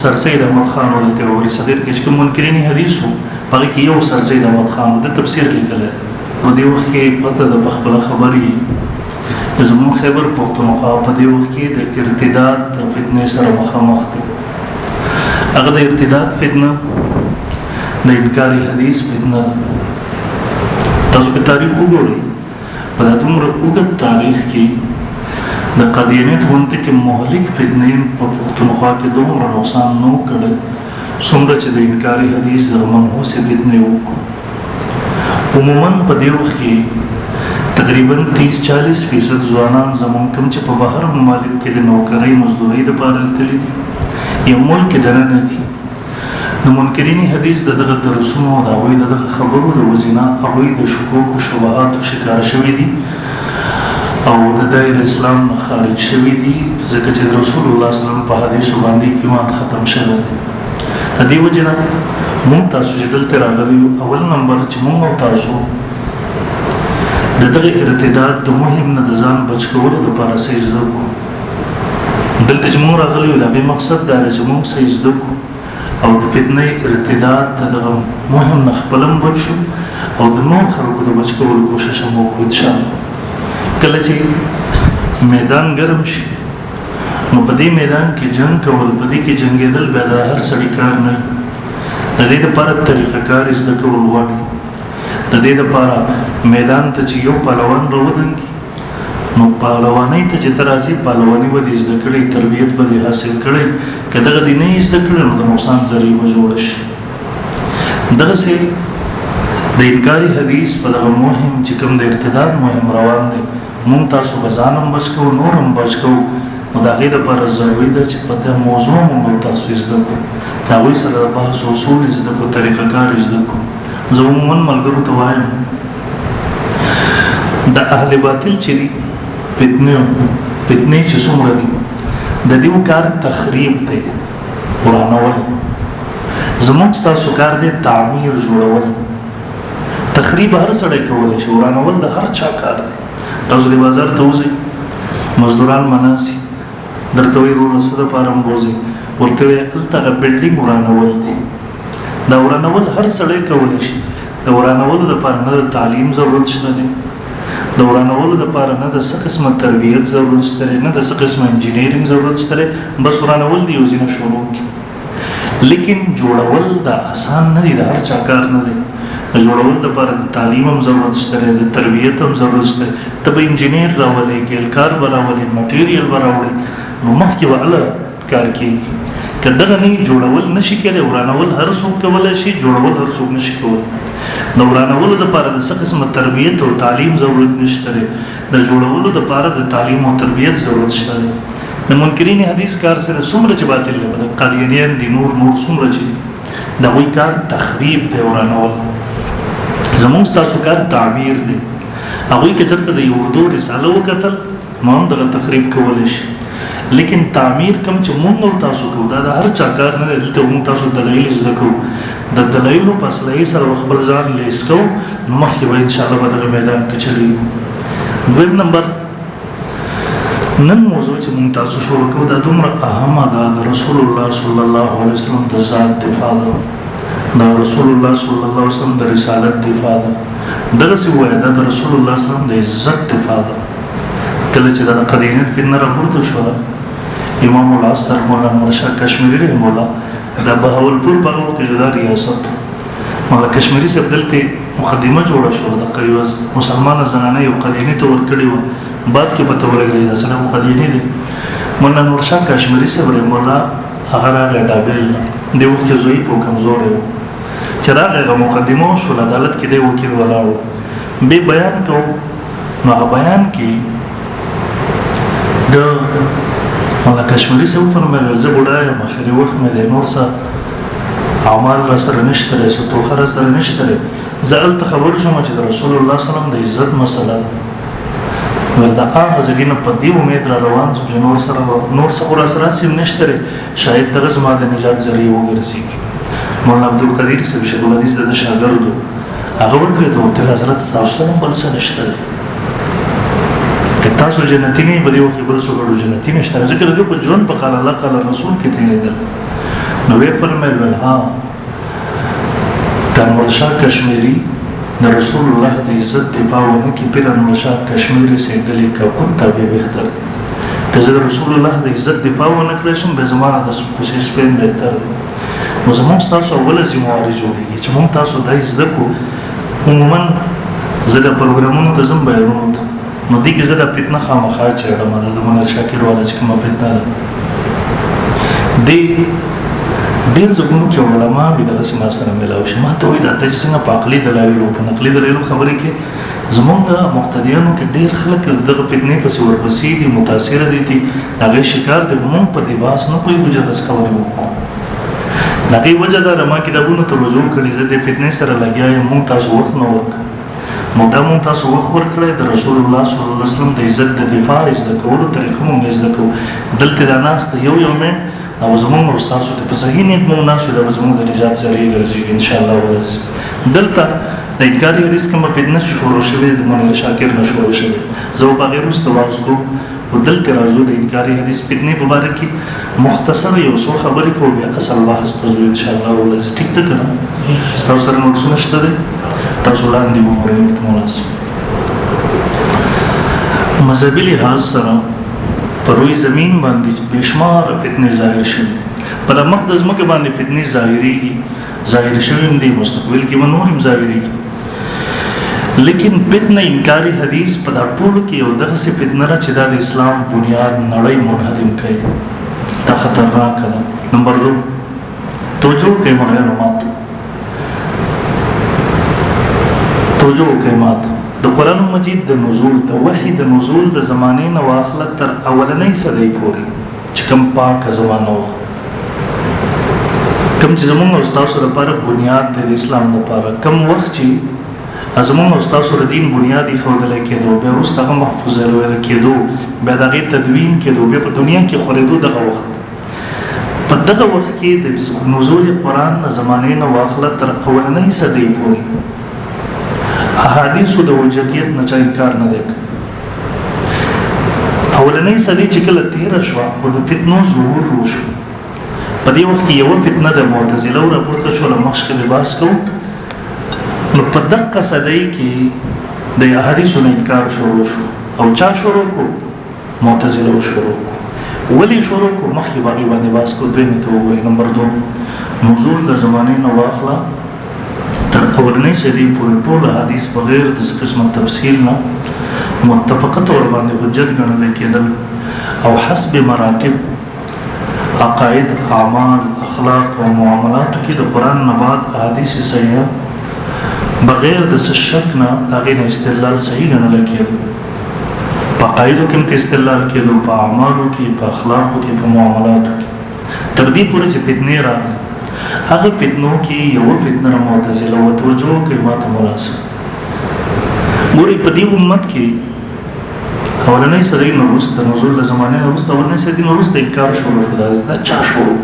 سر سید احمد خان ولته او صغیر کې کوم منکرین حدیث وو هغه کې یو سر سید احمد خان د تفسیر لیکل په دې وخت کې پته د خپل خبري زموږ خبر پښتونخوا په دې وخت کې د ارتداد د فتنې سره مخامخ دي هغه د ارتداد فتنه د انکار حدیث فتنه تاسو په تاریخ وګورئ په دومره اوږد تاریخ کې د قدیانیت غونډه کې مهلک فتنې په پښتونخوا کې دومره نقصان نو کړل څومره چې د انکار حدیث د منحوس فتنې وکړو عموما په دې وخت کې تقریبا 30-40% ځوانان زموږ کوم چې په بهر ممالک کې د نوکرۍ مزدورۍ لپاره تللي دي یا ملک دننه دي د منکرین حدیث دغه درسونو او دغه خبرو د وزنا او د شکوک او شبهات شکار شوي دي او د دایره اسلام خارج شوي دي ځکه چې رسول الله صلی الله علیه وسلم په حدیث باندې ایمان ختم شوی د دې وجنه مونږ تاسو چې دلته راغلي اول نمبر چې مونږ تاسو دغه ارتداد د مهم نه د ځان بچ کولو لپاره سجده وکړو دلته چې مونږ راغلي دا به مقصد دا چې مونږ سجده وکړو او د فتنې ارتداد دغه مهم نه خپلم بچو او د نور خلکو د بچ کولو کوشش مو وکړو ان شاء الله کله چې میدان ګرم شي نو په دې میدان کې جنگ کول په دې کې جنگیدل بیا د هر سړي کار نه د دې لپاره طریقه کار زده کول غواړي د دې لپاره میدان ته چې یو پهلوان راوځي نو پهلوانۍ ته چې ترازی پهلواني ودی زده کړي تربیت ودی حاصل کړي کله د دې نه زده کړي نو د نقصان ذریعہ جوړ شي دغه سي د انکاری حدیث په دغه مهم چې کوم د ارتداد مهم روان دي مونږ تاسو بزانم بچو نورم بچو نو دا غیر لپاره ضروري ده چې په دې موضوع مونږ تاسو زده کړو دا وایي سره د بحث اصول زده کړو طریقه کار زده کړو زه عموما ملګرو ته وایم د اهل باطل چې دي فتنې چې څومره دي د دې کار تخریب دی ورانول زموږ تاسو کار دی تعمیر جوړول تخریب هر سړی کولای شي ورانول د هر چا کار دی تاسو د بازار ته وځئ مزدوران مناسي درته وي رسده پارم وځي ورته الته بلډینګ ورانول دي دا ورانول هر سړی کولای شي د ورانولو لپاره نه د تعلیم ضرورت شته دي د ورانولو لپاره نه د څه قسمه تربیت ضرورت شته نه د څه قسمه انجینیرینګ ضرورت شته بس ورانول دی یو ځینې شروع کی لیکن جوړول دا آسان نه دي د هر چا کار نه دی جوړول لپاره د تعلیم هم ضرورت شته د تربیت هم ضرورت شته ته به انجینیر راولې ګلکار راولې مټیریل راولې نو مخکې وعلى کار کوي کله نه جوړول نشي کېدای ورانول هر څوک کولای شي جوړول هر څوک نشي کولای نو ورانول لپاره د څه قسمه تربیت او تعلیم ضرورت نشته د جوړولو لپاره د تعلیم او تربیت ضرورت شته د منکرین حدیث کار سره څومره چې باطل دی قادیانیان دي نور څومره چې دا وی کار تخریب دی ورانول زموږ تاسو کار تعمیر دی هغه کې چرته د اردو رساله وکتل نو هم دغه تخریب کول شي لیکن تعمیر کم چې مونږ تاسو کوو دا د هر چا کار نه دی ته مونږ تاسو دلایل زده کوو د دلایلو په اساس سره خپل ځان لیس کوو نو مخکې به ان شاء الله په دغه میدان کې چلیږو دویم نمبر نن موضوع چې مونږ تاسو شروع کوو دا دومره اهمه ده د رسول الله صلی الله علیه وسلم د ذات دفاع ده دا رسول الله صلی الله علیه وسلم د رسالت دفاع ده دغه سی وایي دا د رسول الله صلی الله علیه وسلم د عزت دفاع ده کله چې دا قدینت فن راپورته شو امام العصر مولانا مرشد کشمیری رحم الله دا بهاولپور په هغه کې جوړه ریاست مولانا کشمیری صاحب دلته مقدمه جوړه شو د قیواز مسلمان زنانه یو قدینت ورکړي و بعد کې پته ولګی دا سره قدینه دي مولانا مرشد کشمیری صاحب رحم الله هغه راغی ډابل دی وخت چې زوی په کمزور و چراغه مقدمه شو عدالت کې دی وکیل ولاړو به بیان کو نو بیان کې د مولا کشمیری څه فرمایل زه بډای مخري وخت مې د نور څه اعمال را سره نشته څه توخه را سره نشته زال ته خبر شوم چې رسول الله صلی الله علیه وسلم د عزت مسله ولدا هغه ځګینه په دې امید را روان چې نور څه سره سیم نشته شاید دغه زما د نجات ذریعہ وګرځي مولانا عبدالقدیر صاحب شیخ الحدیث د شاګردو هغه ورته ورته حضرت تاسو ته بل څه نشته که تاسو جنتی نه بده او کې بل څه ورو جنتی نشته ذکر دې په ژوند په قال الله قال رسول کې تیرېدل نو وی فرمایل ول ها انور شاه کشمیری د رسول الله د عزت دفاع ونه کی پیر انور شاه کشمیری سے گلی کا کتا به بهتر که زه د رسول الله د عزت دفاع ونه کړم شم به زمانه د کوشش په بهتر نو زموږ تاسو اوله ذمہواری جوړیږي چې موږ تاسو د عزت کو عموما زګه پروګرامونو ته زم بیانونو ته نو دې کې زدا فتنه خامخا چړم د منیر شاکر والا چې کومه فتنه ده ډېر زګونو کې علما وي دغه سم سره ملاو شي ما ته وي د تجسنه په عقلي دلایل او په نقلي دلایل خبرې کې زمونږ مقتدیانو کې ډېر خلک دغه فتنې پسې ورپسې دي متاثر دي هغه شکار دي موږ په دې باس نه کوئی وجه داس خبرې وکړو دغه وجه دا ما کې دغه ته رجوع کړي زه د فتنې سره لګیا یم موږ تاسو وخت نه ورک مدام تاسو وخت ورکړی د رسول الله صلی الله علیه وسلم د عزت د دفاع د کولو طریقه موږ زده کوو دلته دا ناس ته یو مې او زموږ استادو ته په صحیح نیت موږ ناسو د زموږ د نجات ذریعہ ګرځي ان شاء الله ورځ دلته د انکاري حدیث کومه فتنه شروع شوه د منیر شاکر نه شروع شوه زه په غیر واستواز کو ودلته راځو د انکاري حدیث فتنه په اړه کې مختصر یو څو خبرې کوو بیا اصل بحث ته ان شاء الله ورځ ټیک ده کنه تاسو سره نو څه نشته ده تاسو لاندې وګورئ مناسب مذهبي لحاظ سره پروي زمين باندې بشمار فتنه ظاهر شوه پر مقدس مکه باندې فتنه ظاهر شوه دي مستقبل کې منورم ظاهري لیکن فتنه انکاري حدیث په ټول کې یو دغه څه فتنه را چې د اسلام بنیاد نړۍ منهدم کړي دا خطرناک ده نمبر 2 توجه کوي معلومات د قرآن مجید د نزول د وحی د نزول د زمانه نه واخله تر اولنۍ صدۍ پورې چې کوم پاک زمانه کوم چې زموږ استاد سره لپاره بنیاد د اسلام لپاره کوم وخت چې زموږ استاد سره دین بنیادی خوندل کېدو به ورسته محفوظه لري کېدو به دغه تدوین کېدو به په دنیا کې خورېدو دغه وخت په دغه وخت کې د نزول قرآن د زمانه نه واخله تر اولنۍ صدۍ پورې احادیث د وجدیت نه چا انکار نه دی اولنۍ صدۍ چې کله تیر شو او د فتنو ظهور وشو په دې وخت کې یو فتنه د معتزله راپورته شو له مخکې لباس کو نو په دغه صدۍ کې د احادیثو نه انکار شروع شو او چا شروع کو معتزله شروع کو ولی شروع کو مخکې باندې باس کو دوی ته وګورئ نمبر 2 نزول د زمانه نه واخله تر اولنۍ صدۍ پورې ټول حدیث بغیر د قسمه تفصیل نه متفقه تور باندې حجت ګڼل کېدل او حسب مراتب عقاید اعمال اخلاق او معاملات کې د قران نه بعد احادیث صحیحه بغیر د شک نه دغه استدلال صحیح ګڼل کېدل په عقایدو کې استدلال کېدل په اعمالو کې په اخلاقو کې په معاملاتو کې تر دې پورې چې فتنې راغلي هغه فتنو کې یو فتنه معتزله او توجه کوي ماته مناسب ګوري په دې امت کې اولنۍ صدۍ نو وروسته نزول د زمانه وروسته اولنۍ صدۍ نو وروسته انکار شروع شو دا چا شروع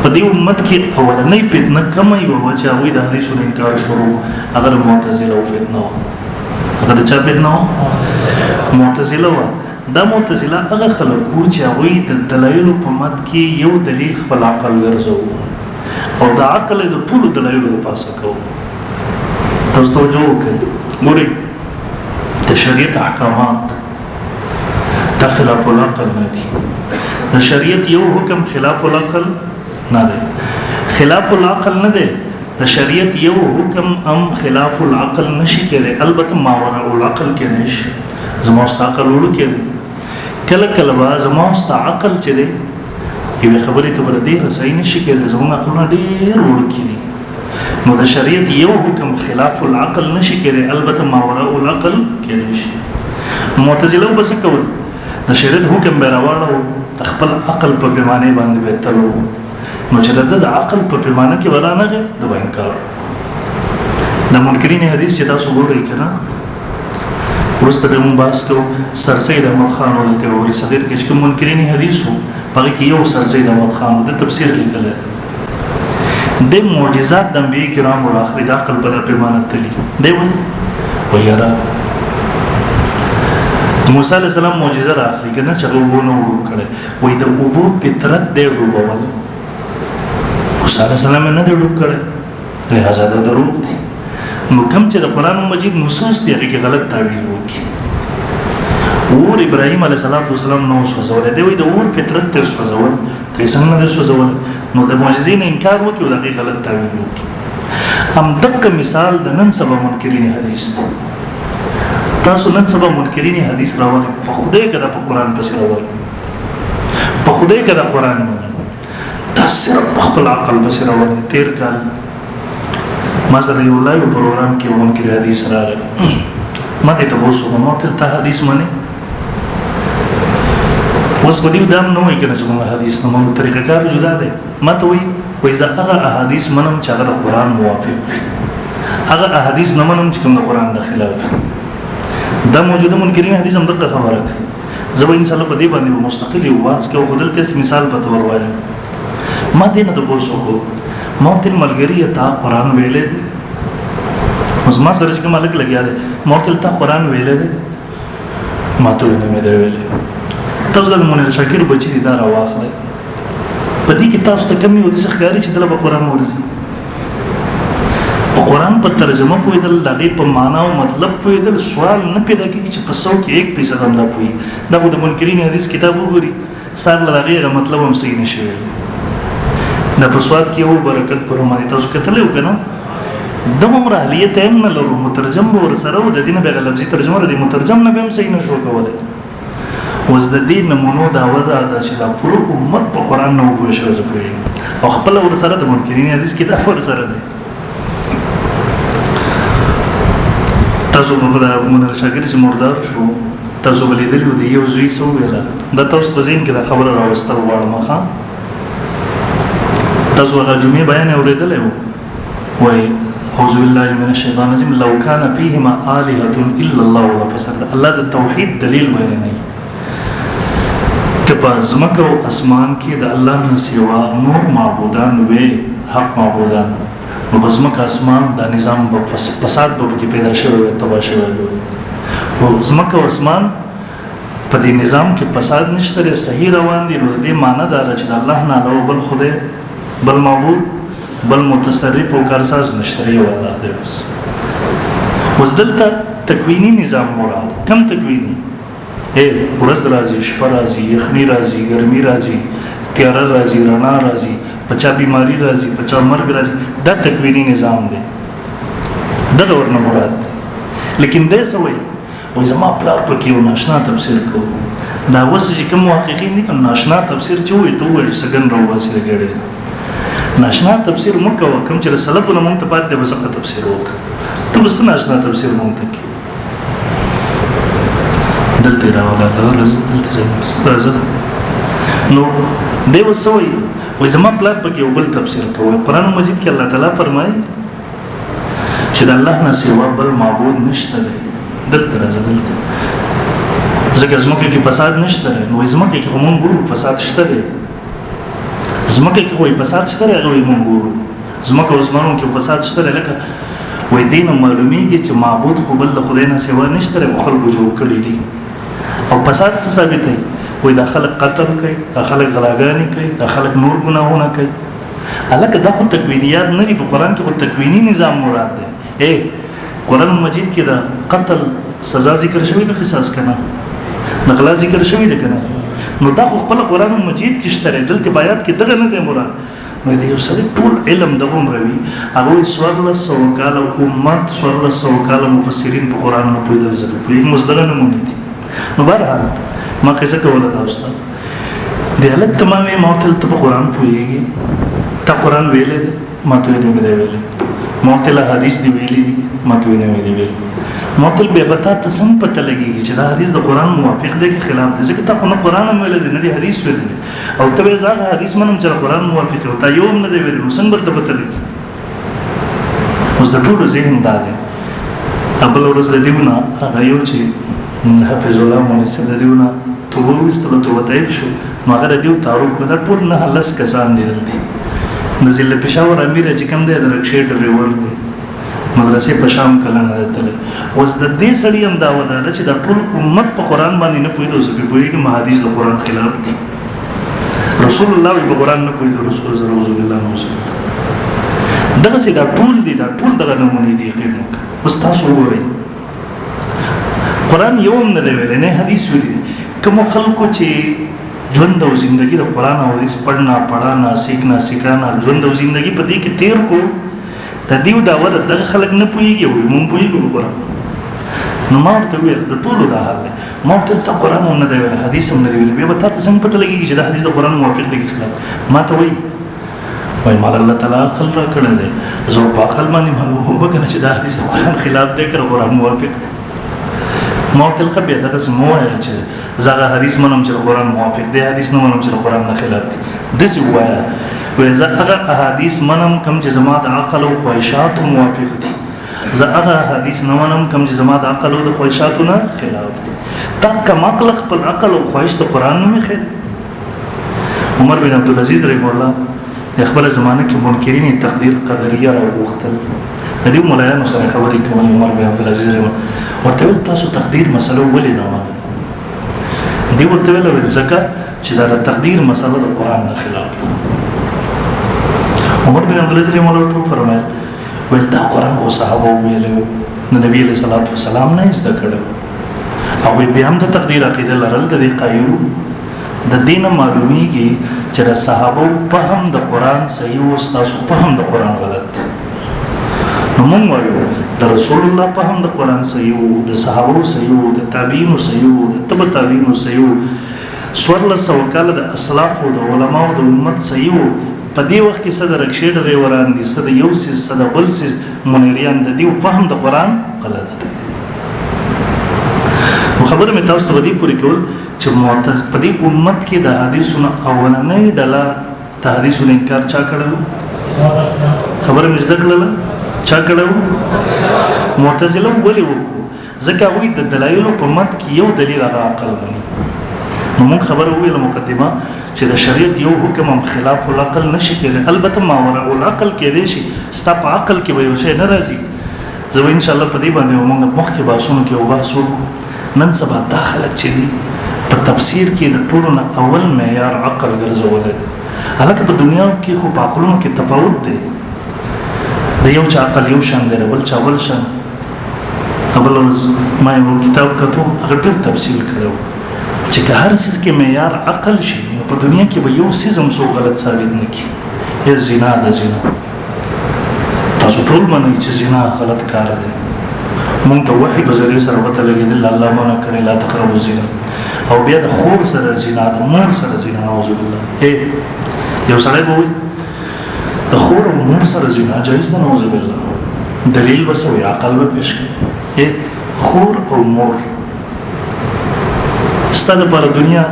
په دې امت کې اولنۍ فتنه کومه یو چې هغه د حدیثو انکار شروع هغه معتزله او فتنه هغه چا فتنه معتزله دا معتزله هغه خلک چې هغه د دلایل په مد کې یو دلیل خپل عقل ګرځو او دا عقل د ټول دلایلو په پاسه کو تاسو توجه وکړئ ګورئ د شریعت احکامات د خلاف العقل نه دي د شریعت یو حکم خلاف العقل نه دی خلاف العقل نه دی د شریعت یو حکم خلاف العقل نشي کېدی البته ماوراء العقل کې نشي زموږ عقل وړو کې کله کله با زموږ عقل چې دی یو خبرې ته ور دي رسای نشي کېدی زموږ عقل ډېر وړو کې دي نو د شریعت یو حکم خلاف العقل نشي کېدی البته ماوراء العقل کې نشي معتزله بس کول د شریعت حکم به راوړو خپل عقل په پیمانه باندې به تلو نو چې د عقل په پیمانه کې ورانه د انکار د منکرین حدیث چې تاسو ګورئ کنه ورسته به مون باس کو سر سید احمد خان ولته وری صغیر کې چې منکرین حدیث وو هغه کې یو سر سید احمد خان د تفسیر لیکل د معجزات د انبیاء کرام او اخر د عقل په پیمانه تللی دی و یاره موسی علیہ السلام معجزه راخلی کنه چې وګونو وګور کړي وای د وبو فطرت دی وبول موسی علیه السلام نه دی ډوب کړی لہذا دا دروغ دی. نو کوم چې د قرآن مجید نصوص دي هغې کې غلط تعویل وکړي. اور ابراهیم علیه السلام نو سوځولی دی، وایي د اور فطرت ته سوځول، که یې څنګه نه دی سوځولی نو د معجزې نه انکار وکړي او د هغې غلط تعویل وکړي. همدغه مثال د نن سبا منکرین حدیث دی. تاسو نن سبا منکرین حدیث راولئ، په خدای که دا په قرآن پسې راولئ، په خدای که دا قرآن مني، دا صرف په خپل عقل پسې راولئ. تیر کال ما سره یو لایو پروګرام کې منکر حدیث راغی، ما ته تاسو کوم ته حدیث مني اوس په دې دام نو وایي کنه چې موږ حدیث نه موږ طریقه کار جدا ده. ما ته وایي زه هغه احادیث منم چې هغه د قرآن موافق وي، هغه احادیث نه منم چې کوم د قرآن د خلاف. دا موجوده منکرین حدیث هم دغه خبره کوي. زه به انشاء الله په دې باندې مستقل یو واس کې خو دلته مثال په تور وایم. ما دې نه تاسو کو ما تل ملګری ته قرآن ویلې دي، اوس ما سره چې کوم الګ لګیا دی، ما تل ته قرآن ویلې دي، ما ته نه مې دی ویلې. تاسو د منیر شاکر بچی دي دا راواخلئ، په دې کې تاسو ته کم یو داسې ښکاري چې دله به قرآن ورځي. په قرآن په ترجمه پوهېدل، د هغې په معنا او مطلب پوهېدل سوال نه پیدا کېږي چې په 100 کې 1% هم دا پوهېږي. دا خو د منکرین حدیث کتاب وګوري، سار له د هغې هغه مطلب هم صحیح نه شي ویلی. دا په سواد کې یو برکت پر باندې تاسو کتلی و که نه، دغومره اهلیت هم نه لرو، مترجم به ورسره و، د دې نه بیا هغه لفظي ترجمه د مترجم نه به هم صحیح نه شو کولی. اوس د دې نمونو دعوه دا ده چې دا پوره امت په قرآن نه وپوه شوی، زه پوهېږم، او خپله ورسره د منکرین حدیث کتاب ورسره دی. تاسو به د منیر شاکر چې مردار شو، تاسو به لیدلي و د یو زوی څه وویله، دا تاسو په ذهن کې دا خبره راوستل غواړم. ښه تاسو هغه جمعې بیان یې اورېدلی و، وایي اعوذ بالله من الشیطان الرجیم لو کان فیهما آلهة الا الله لفسدتا. الله د توحید دلیل بیانوي که په ځمکه او اسمان کې د الله نه سوا نور معبودان وي، حق معبودان، نو په ځمکه اسمان دا نظام به فساد به پکې پیدا شوی وي، تباه شوی وي. خو ځمکه او اسمان په دې نظام کې فساد نشته دی، صحیح روان دي. نو د دې معنی دا ده چې د الله نه علاوه بل خدای، بل معبود، بل متصرف او کارساز نشته، یو الله دی بس. اوس دلته تکوینی نظام مراد، کم تکوینی؟ ورځ راځي، شپه راځي، یخني راځي، ګرمي راځي، تیاره راځي، رڼا راځي، پچا بیماری راځي، پچا مرګ راځي، دا تکوینی نظام دی، دغه ورنه مراد دی. لیکن دی څه وایي؟ وایي زما پلار پکې یو ناشنا تفسیر کوو. دا اوس چې کوم محققین دي ناشنا تفسیر چې وایي ته ووایي سګن راوباسي د ګېډې. ناشنا تفسیر مه کوه، کوم چې د سلفو نه مونږ ته پاتې دی بس هغه تفسیر وکړه. ته بس څه ناشنا تفسیر مونږ ته کوي. دلته یې راوله، دلته راځه. نو دی اوس څه وایي؟ وایي زما پلار پکې یو بل تفسیر کوي. قرآن مجید کې الله تعالی فرمایي چې د الله نه سوا بل معبود نشته دی. دلته راځه، دلته ځکه ځمکه کې فساد نشته دی. نو ځمکه کې خو مونږ ګورو فساد شته دی، ځمکه کې وایي فساد شته دی، هغه وایي مونږ ګورو. ځمکه او اسمانونو کې فساد شته دی، لکه وایي دې نه معلومیږي چې معبود خو بل د خدای نه سوا نشته دی، خو خلکو جوړ کړي دي. او فساد څه ثابتوي؟ وایي دا خلک قتل کوي، دا خلک غلاګانې کوي، دا خلک نور ګناهونه کوي. هلکه دا خو تکوینیات نه دي، په قرآن کې خو تکویني نظام مراد دی. قرآن مجید کې دا قتل سزا ذکر شوی د قصاص که نه، د غلا ذکر شوی دی که نه؟ نو دا خو خپله قرآن مجید کې شته دی، دلته په آیات کې دغه نه دی مراد. نو د یو سړي ټول علم دغومره وي، هغه وایي 1400 کاله امت، 1400 کاله مفسرین په قرآن نه پوهېدل، ځکه پوهېږي اوس دغه نمونې دي. نو بهرحال ما قصه کوله تاسو ته، د هلک ته ما وایي ما ورته ته په قرآن پوهېږي؟ تا قرآن ویلی دی؟ ما ته ویې نه دی ویلی. ما ورته له حدیث دی ویلی دي؟ ما ته ویې نه دی ویلی. ما ورته بیا به تا ته څنګه پته لګېږي چې دا حدیث د قرآن موافق دی که خلاف دی؟ ځکه تا خو نه قرآن هم ویلی دی نه دی حدیث ویلی دی، او ته وایې زه هغه حدیث منم چې د قرآن موافق دی، او تا یو هم نه دی ویلی، نو څنګه به ورته پته لګي؟ اوس د ټولو ذهن دا دی. بله ورځ د دې نه هغه یو چې حفظ الله مولوي صاحب د دې نه توبه وویستله، توبه طیب شو، نو هغه د دې تعارف کړو. دا ټول 9 کسان دي دلته. د ضلع پېښور امیر چې کوم دی د رکشې ډریور دی، مدرسې په شام کله نه دی تللی. اوس د دې سړي هم دعوه ده چې دا ټول امت په قرآن باندې نه پوهېدو، زه پرې پوهېږم حدیث د قرآن خلاف دي. رسول الله په قرآن نه پوهېدو، رسول الله اعوذ بالله دغه سي دا ټول دغه نمونه دي یقین اوس تاسو وګورئ قرآن یو نه دی ویل نه حدیث ویلي کوم خلکو چې ژوند او زندگی د قرآن او حدیث پڑھنا سیکھنا سکھانا ژوند او زندگی په دې کې تیر کو د دیو دا ور دغه خلک نه پوهیږي وي مونږ پوهیږو قرآن نو ما ورته ویل د ټولو دا حال دی ما ورته ته قرآن هم نه دی ویل حدیث هم نه دی ویل بیا به تا ته څنګه پته لګېږي چې دا حدیث د قرآن موافق دی که خلاف ما ته وایي مال الله تعالی عقل را کړی دی زه په عقل باندې معلوم به که نه چې دا حدیث د قرآن خلاف دی که د قرآن موافق دی ما ورته ویل ښه بیا دغسې مه ووایه چې زه هغه حدیث منم چې د قرآن موافق دی حدیث نه منم چې د قرآن نه خلاف دی داسې ووایه وایي زه هغه احادیث منم کوم چې زما د عقل او خواهشاتو موافق دي زه هغه حدیث نه منم کوم چې زما د عقل او د خواهشاتو نه خلاف دي تا کم عقل خپل عقل او خواهش د قرآن نه مخې عمر بن عبدالعزیز رحمه الله د خپله زمانه کې منکرین تقدیر قدریه راوغوښتل د دې ملایانو سره خبرې کولې عمر بن عبدالعزیز رحمه ورته ویل تاسو تقدیر مسله ولې نه منئ دې ورته ویل ځکه چې دا د تقدیر مسله د قرآن نه خلاف ده عمر بن عبدالعزیز رحمه الله ورته وفرمایل ویل دا قرآن خو صحابه ویلی و د نبي علیه صلات وسلام نه یې زده کړی هغوی بیا هم د تقدیر عقیده لرل د دې قایلو د دې نه معلومیږي چې د صحابو فهم د قرآن صحیح و ستاسو فهم د قرآن غلط دی نو موږ وایو د رسول الله فهم د قرآن صحیح و د صحابو صحیح و د تابعینو صحیح و د تبع تابعینو صحیح و 1400 کاله د اسلافو د علماو د امت صحیح و په دې وخت کې څه د رکشې ډریوران دي څه د یو څیز څه د بل څیز منیریان د دې فهم د قرآن غلط دی نو خبره مې تاسو ته په دې پورې کول چې معتز په دې امت کې د حدیثو نه اولنۍ ډله د حدیثو نه انکار چا کړی خبره مې زده کړله چا کړی معتزله ولې وکړو ځکه هغوی د دلایلو په مت کې یو دلیل هغه عقل مني نو موږ خبره وویله مقدمه چې د شریعت یو حکم هم خلاف العقل نشي کېدی البته ماوراء العقل کېدی شي ستا په عقل کې به یو شی نه راځي زه به انشاءالله په دې باندې موږ مخکې بحثونو کې یو بحث وکړو نن سبا دا خلک چې دي په تفسیر کې د ټولو نه اول معیار عقل ګرځولی دی هلکه په دنیا کې خو په عقلونو کې تفاوت دی د یو چا عقل یو شان دی د بل چا بل شان بل ورځ ما یو کتاب کتو هغه ډېر تفصیل کړی و چې که هر څیز کې معیار عقل شي نو په دنیا کې به یو څیز هم څوک غلط ثابت نه کړي یا زنا د زنا تاسو ټول منئ چې زنا غلط کار دی مونږ ته وحي په ذریعه سره پته لګېدل الله منع کړی لا تقربوا الزنا او بیا د خور سره زنا د مور سره زنا نعوذ بالله یو سړی به وایي د خور او مور سره زنا جایز ده نعوذ بالله دلیل به څه وي عقل به پیش کړي خور او مور ستا دپاره دنیا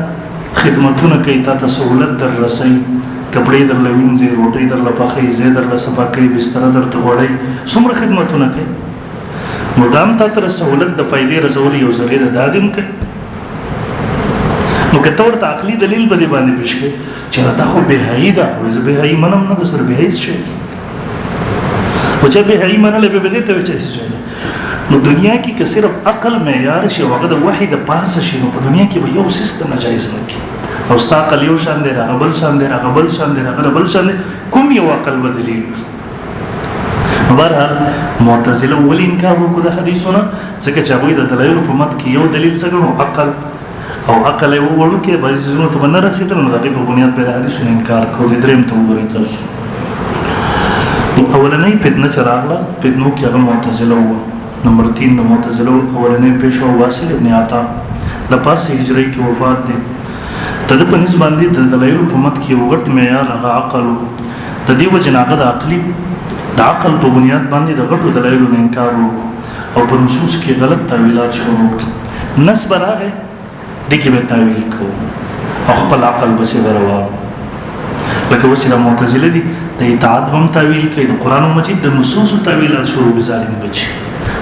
خدمتونه کوي تا ته سهولت در رسوي کپړې درله وینځي روټۍ درله پخوي ځای درله صفا کوي بستره درته غوړوي څومره خدمتونه کوي مدام تا ته سهولت د فایدې رسولو یو ذریعه ده دا دې هم کوي نو که ته ورته عقلي دلیل به دې باندې پیش کوي چې دا خو بېحیي ده وایي زه بېحیي منم نه درسره بېحیي څه شی خو چا بېحیي منلی بیا به دې ته وایي چې څه شی نو دنیا کې که صرف عقل معیار شي او هغه د وحي د پاسه شي نو په دنیا کې به یو سیستم ناجایز نه کړي او ستا عقل یو شان دی هغه بل شان دی هغه بل شان دی هغه بل شان دی کوم یو عقل به دلیل نو بهرحال معتزله ولې انکار وکړو د حدیثونه ځکه چې هغوی د دلایلو په مت کې یو دلیل څه ګڼو عقل او عقل یې ووړوکې بعضې څیزونو ته به نه رسېدل نو د هغې په بنیاد به د حدیثونو انکار کوو د درېیم ته وګورئ تاسو اولنۍ فتنه چې راغله فتنو کې هغه معتزله وه نمبر 3 د معتزله اولنۍ پیشوا واصل ابن عطا د پاس هجري کې وفات دی د دې په نسبت باندې د دلایلو په مت کې یو غټ معیار هغه عقل د دې وجه هغه د عقلي د عقل په بنیاد باندې د غټو دلایلو نه انکار وکړو او په نصوص کې غلط تعویلات شروع کړل نس به راغی دې کې به تعویل کوو او خپل عقل بسې به روانو لکه اوس چې د معتزله دي د اطاعت به هم تعویل کوي د قرآن مجید د نصوصو تعویلات شروع به ظالم بچي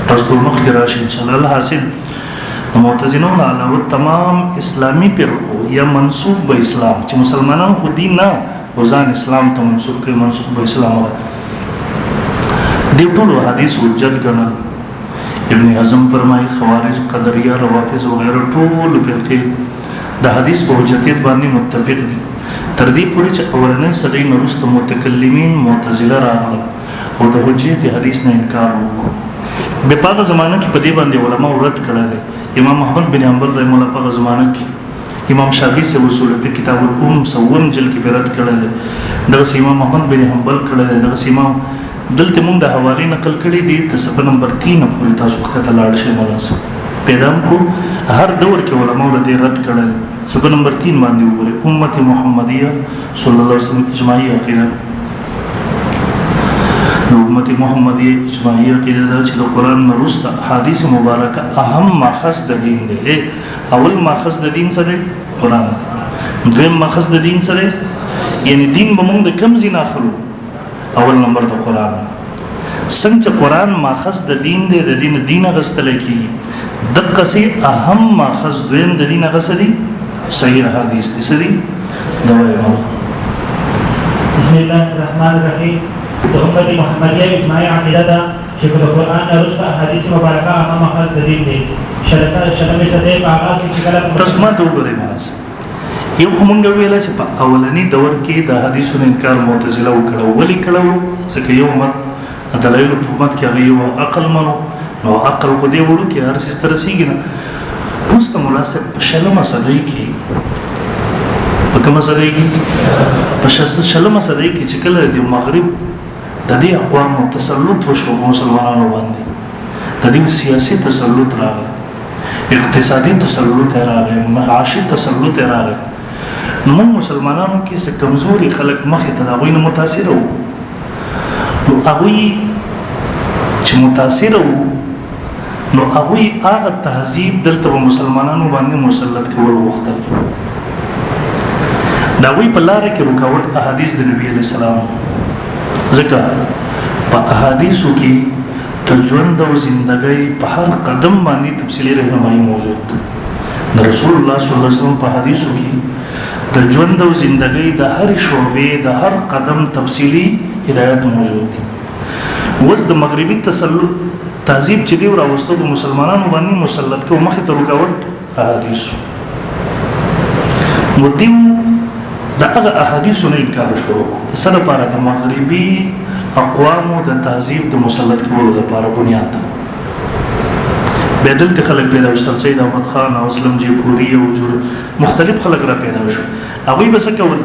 تاسو ټول مخکې راشئ انشاءالله الحاصل د معتزلو نه علاوه تمام اسلامي فرقو یا منسوب به اسلام چې مسلمانان خو دین نه خو ځان اسلام ته منسوب کوي منسوب به اسلام دې ټولو حدیث حجت ګڼل ابن اعظم فرمایي خوارج قدریه روافض وغیره ټول فرقې د حدیث په حجتیت باندې متفق دي تر دې پورې چې اولنۍ صدۍ نه وروسته متکلمین معتزله راغله او د حجیت حدیث نه انکار وکړو به په زمانه کې په دې باندې علما رد کړل دي امام احمد بن حنبل رحمه الله په زمانه کې امام شافعي سے اصول فقه کتاب الام سوون جل کې رد کړل دي دغه امام احمد بن حنبل کړل دي دغه امام دلته موږ د حواله نقل کړی دي د صفحه نمبر 3 پورې تاسو وخت لاړ شئ مناسب پیغام کو هر دور کې علماء له رد کړل صفحه نمبر 3 باندې وګورئ امت محمدیه صلی الله علیه وسلم اجماعي عقیده امت محمدیه اجماعي عقیده دا چې د قران نرست حدیث مبارکه اهم ماخذ د دین دی اول ماخذ د دین سره قران دویم ماخذ د دین سره یعنی دین به موږ د کم زینا خلو اول نمبر د قران څنګه قران ماخذ د دین دی د دین غستل کی دغه سي اهم ماخذ دویم د دین غسدي صحیح حدیث دي سدي دا وایو بسم الله الرحمن الرحیم د امت محمدیه اجماعي عقیده ده چې په قرآن وروسته حدیث مبارکه هغه مخالف د دین دی شلمې صدې په آغاز کې چې کله تاسو ما ته وګورئ مناسب یو کومنګ ویل چې په اولنی دور کې د حدیثونو انکار معتزله وکړو ولي کړو ځکه یو مت دلایل په مت کې هغه یو عقل منو نو عقل خو دې وړو کې هر څه ترسيږي نه پوسټ مناسب په شلمه صدې کې په کومه صدې کې په شلمه صدې کې چې کله د مغرب د دې اقوام تسلط وشو مسلمانانو باندې د دې سیاسي تسلط راغی اقتصادي تسلط راغی معاشي تسلط راغی نو مسلمانانو کې څه کمزوري خلک مخې ته داوی نه متاثر وو نو هغه چې متاثر وو نو هغه هغه تهذیب دلته مسلمانانو باندې مسلط کول وختل داوی په لار کې رکاوټ احادیث د نبی علیہ السلام ځکه په احادیثو کې د ژوند او ژوندۍ په هر قدم باندې تفصیلی رهنمایي موجود ده د رسول الله صلی الله علیه وسلم په حدیثو کې د ژوند او ژوندۍ د هر شعبې د هر قدم تفصیلی هدایت موجود دي اوس د مغربي تسلط تهذیب چې دی راوستو د مسلمانانو باندې مسلط کو مخې ته رکاوټ احادیثو مدیو دا هغه احادیثو نه انکار شروع د سره لپاره د مغربي اقوامو د تهذیب د مسلط کولو لپاره بنیاد بدل خلک پیدا شو سید احمد خان او اسلم جیپوري او مختلف خلک را پیدا شو هغه به څه کول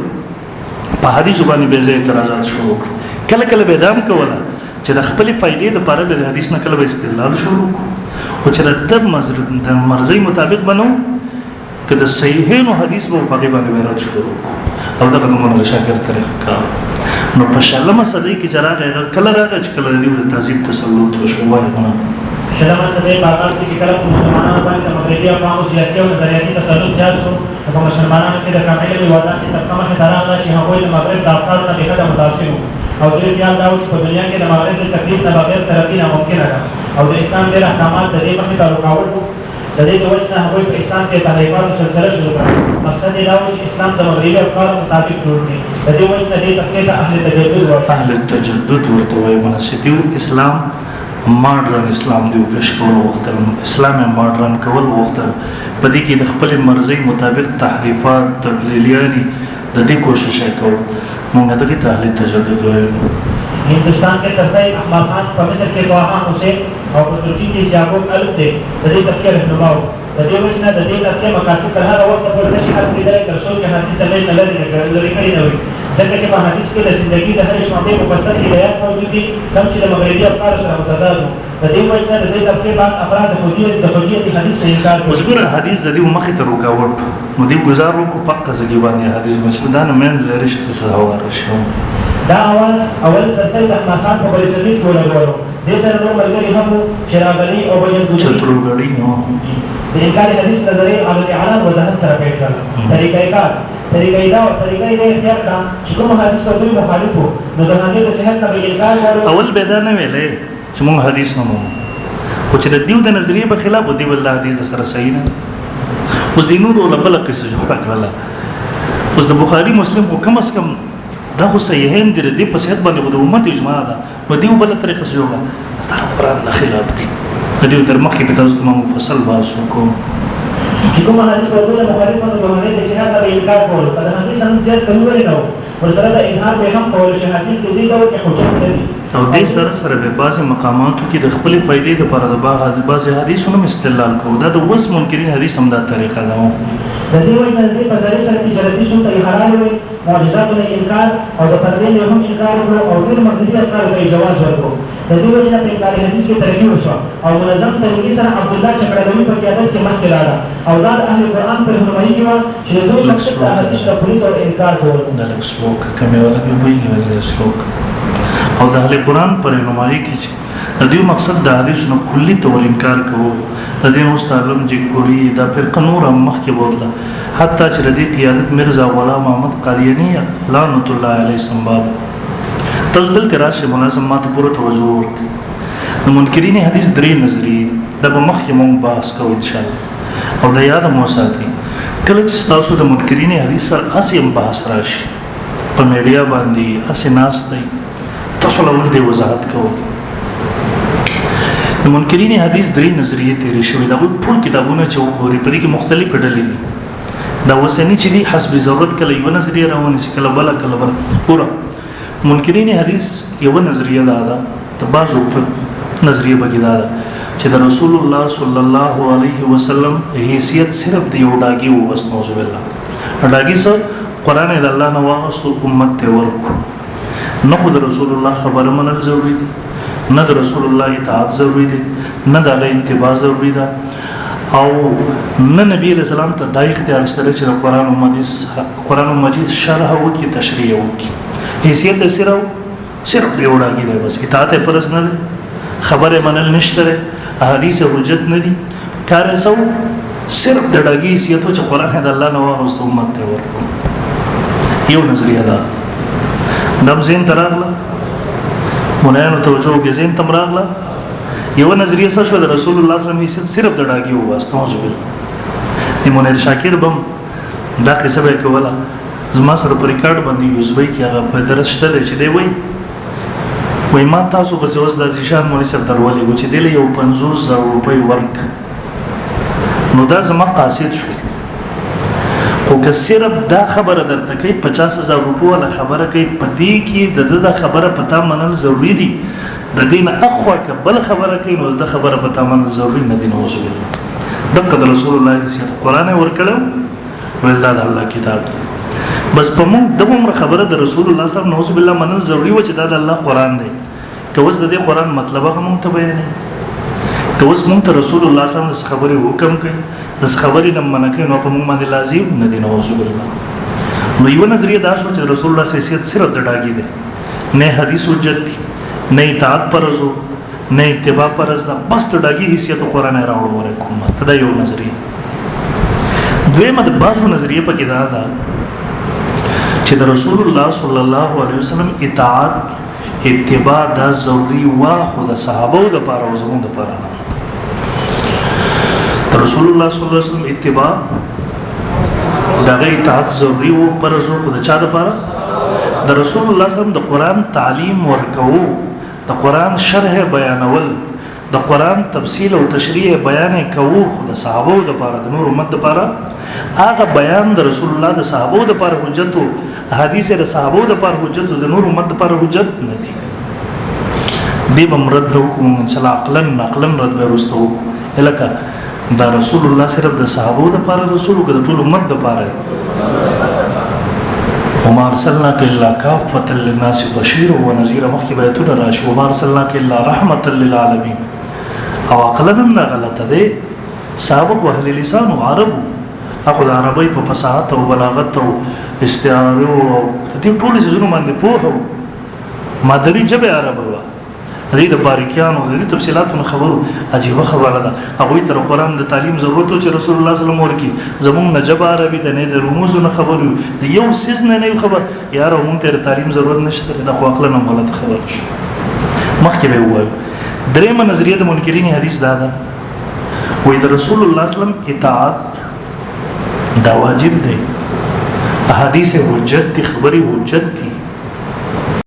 په حدیث باندې به زه اعتراضات شروع کله کله به دام کوله چې د خپل فائدې لپاره به حدیث نقل به استدلال شروع او چې د مرزي مطابق بنو کله صحیحینو حدیث به په باندې رد شروع او دغه نمونه شاکر طریقه کار نو په شلمه صدې کې جراغه کله راغی چې کله د تهذیب تسلط وشو وایونه شلمه صدې په آغاز کې چې کله مسلمانانو باندې مغربي اقوام سیاسي او نظریاتي تسلط زیات شو په مسلمانانو کې د کامل واداسي طبقه مخې ته راغله چې هغوی د مغرب د افکارو نه بېحده متاثر وو او دوی خیال دا و چې په دنیا کې د مغرب د تقلید نه بغیر ترقي ناممکنه ده او د اسلام ډېر احکامات د دې مخې ته رکاوټ وو د دې د وجه نه هغوی په اسلام کې تحریفاتو سلسله شروع کړه مقصد یې دا و چې اسلام د مغربي افکارو مطابق جوړ کړي د دې وجه نه دې طبقې ته اهل تجدد وایي اهل تجدد ورته وایي مناسب اسلام ماډرن اسلام دی پیش کول وختل اسلام ماډرن کول وختل په دې کې د خپل مرزي مطابق تحریفات تبدیلیانی د دې کوشش وکړو موږ دغه ته اهل تجدد وایو هندوستان के सरसई अहमद खान पर मिस्र के गवाहां हुसैन और तुर्की के याकूब अलफ थे तदे तबके रहनुमा तदे वजना तदे तबके मकासद तरह वक्त पर नशी असली दर रसूल के हदीस में नलर लरी करी न हुई ځکه چې په حدیث کې د زندگی د هر شعبې مفصل هدایت موجود دي کوم چې د مغربي افکار سره متضاد وو د دې وجه د دې طبقه بعض افراد د حجیت حدیث نه انکار کوي وذكر حدیث د دې مخې ته رکاوټ مو دې گزارو کو پکه ځګي باندې حدیث مسعودان من لري څه هوار شو دا आवाज اول سید احمد خان په بریسوي کې ولګولو د سره نو ملګری هم چراغلی او بجن چتروګړی نو د انکار حدیث نظریه عملی اعلان وضاحت سره پیښ کړل طریقې کار طریقې دا طریقې دې اختیار کړه چې کوم حدیث په دوی مخالفو نو د هغه د صحت نه انکار کړو اول بيدا نه ویلې چې موږ حدیث نه مو خو چې د دیو د نظریه په خلاف دی ول حدیث سره صحیح نه اوس د نور ولا بل قصه جوړه کړه اوس د بخاری مسلم کو کم اس کم دا خو صحیحین دي د په صحت باندې د امت اجماع ده نو دیو بل طریقه جوړه ستاره قران نه خلاف دي د دیو تر مخکې په تاسو ته مفصل باسو کو چې کوم حدیث په دوی مخالفت د غوښنه د شهادت د انکار کول په حدیث هم زیات کړو ورسره د اظهار به هم کول شي حدیث د دې ډول کې حجت لري او دې سره به بعض مقاماتو کې د خپل فائدې لپاره د بعض حدیثونو استدلال کوو دا د وس منکرین حدیث هم دا طریقه ده د دې وجه د دې په ځای سره چې حدیث ته حلال وي معجزات نه انکار او د پردې له هم انکار وکړو او ډېر مقدسي کار کوي جواز ورکړو د دې وجه په انکار حدیث کې ترجیح وشو او منظم طریقې سره عبد الله چکړهوي په قیادت کې مخکې راغله او دا د اهل قرآن په رهنمایي کې و چې دوی مقصد د حدیث تفرید او انکار کول د لک سلوک کمه ولګ ویږي سلوک او د اهل قرآن پر رهنمایي کې چې د دې مقصد د حدیثونو کلی تور انکار کوو د دې مستعلم جګپوري د فرقه نور مخکې بوتله حتی چې د دې قیادت مرزا غلام محمد قادیانی لعنت الله علیه سنباب تزدل تراشه منظمات پوره توجه ورک د منکرین حدیث درې نظریه د مخکې مونږ بحث کوو ان شاء الله او د یاد مو ساتي کله چې تاسو د منکرین حدیث سره اسیم بحث راشي په میډیا باندې اسې ناس دی تاسو له ول دی وضاحت کوئ د منکرین حدیث درې نظریه تیرې شوې دا ټول کتابونه چې وګوري په دې کې مختلف ډلې دي دا وسنی چې دي حسب ضرورت کله یو نظریه راونی چې کله بل پورا منکرین حدیث یو نظریه ده د بعضو نظریه بګی ده چې د رسول الله صلی الله علیه وسلم حیثیت صرف د یو ډاګي و بس موضوع الله ډاګي سره قران د الله نو واغستو امت ته ورکو نه خو د رسول الله خبره منل ضروری دي نه د رسول الله اطاعت ضروری دي نه د اتباع ضروری ده او نه نبی رسول الله ته د اختیار سره چې قران مجید شرح او کی تشریح او کی حیثیت صرف دی وړاږي دی بس اطاعت پرز نه خبره منل نشته احادیث حجت نه دي کار سو صرف د ډاګي حیثیت چې قران د الله نو واغستو امت ته ورکو یو نظریه ده دم زین تراغله مونږه توجه کې زین تم راغله یو نظریه څه شو د رسول الله صلی الله علیه وسلم صرف د ډاګي و واستوځ بل د مونږ شاکر بم دا قصه به کوله زما سره په ریکارډ باندې یوزبای کې هغه په درس شته چې دی وای ما تاسو په څه وځ د ځشان مولوی صاحب درولې و چې دله یو 50000 روپۍ ورک نو دا زما قاصد شو خو که صرف دا خبره درته کوي 50000 روپۍ ولا خبره کوي په دې کې د خبره پتا منل ضروری دي د دین اخوا کبل خبره کوي نو د خبره پتا منل ضروری نه دي نو وسوله دغه رسول الله سید قران ورکړو ولدا د الله کتاب بس په موږ د عمر خبره د رسول الله صلی الله علیه وسلم منل ضروری و چې دا د الله قران دی که اوس د دې قران مطلب هم ته بیانې که اوس موږ ته رسول الله صلی الله علیه وسلم خبره حکم کوي د خبرې نه منکه نو په موږ باندې لازم نه دی نو وسوله نو یو نظریه دا شو چې رسول الله صلی الله علیه وسلم صرف د ډاګي دی نه حدیث حجت دی نه اطاعت پرزو نه اتباع پرز دا بس د ډاګي حیثیت قران راوړو ورکوم ته دا یو نظریه دویمه د باسو نظریه په کې دا ده چې د رسول الله صلی الله علیه وسلم اطاعت اتباع دا ضروری وا خو د صحابه د پاره او زموږ د پاره نه رسول الله صلی الله علیه وسلم اتباع دغه اطاعت ضروری وو پر زو خو د چا د پاره د رسول الله صلی الله علیه وسلم د قران تعلیم ورکوو د قران شرح بیانول د قران تفصیل او تشریح بیان کوو خو د صحابه د پاره د نور امت د پاره هغه بیان د رسول الله د صحابه د پاره حجت او حدیث د صحابه د پاره حجت د نور امت د پاره حجت نه دي به بمرد حکم ان شاء الله عقلا رد به رستو الکه دا رسول الله صرف د صحابه د پاره رسول او د ټول امت د پاره وما ارسلناك الا كافة للناس بشيرا ونذيرا مخکې بیتونه راشي وما ارسلناك الا رحمة للعالمين او عقلا نه غلطه ده سابق اهل لسان او عرب اخو د عربی په فصاحت او بلاغت او استعاره او دې ټول څه باندې پوهه مادری جبه عربه و دې د باریکانو د تفصيلاتونو خبرو عجيبه خبره ده هغه تر قران د تعلیم ضرورت چې رسول الله صلی الله علیه وسلم ورکی زمون نجب عربي د نه د رموزونو خبرو د یو سیز نه خبر یار مونږ ته تعلیم ضرورت نشته د خو عقل نه غلط خبر شو مخکې به وایو درېمه نظریه د منکرین حدیث دا ده وې د رسول الله صلی الله علیه وسلم اطاعت دا واجب دی احادیث حجت دي خبري حجت دي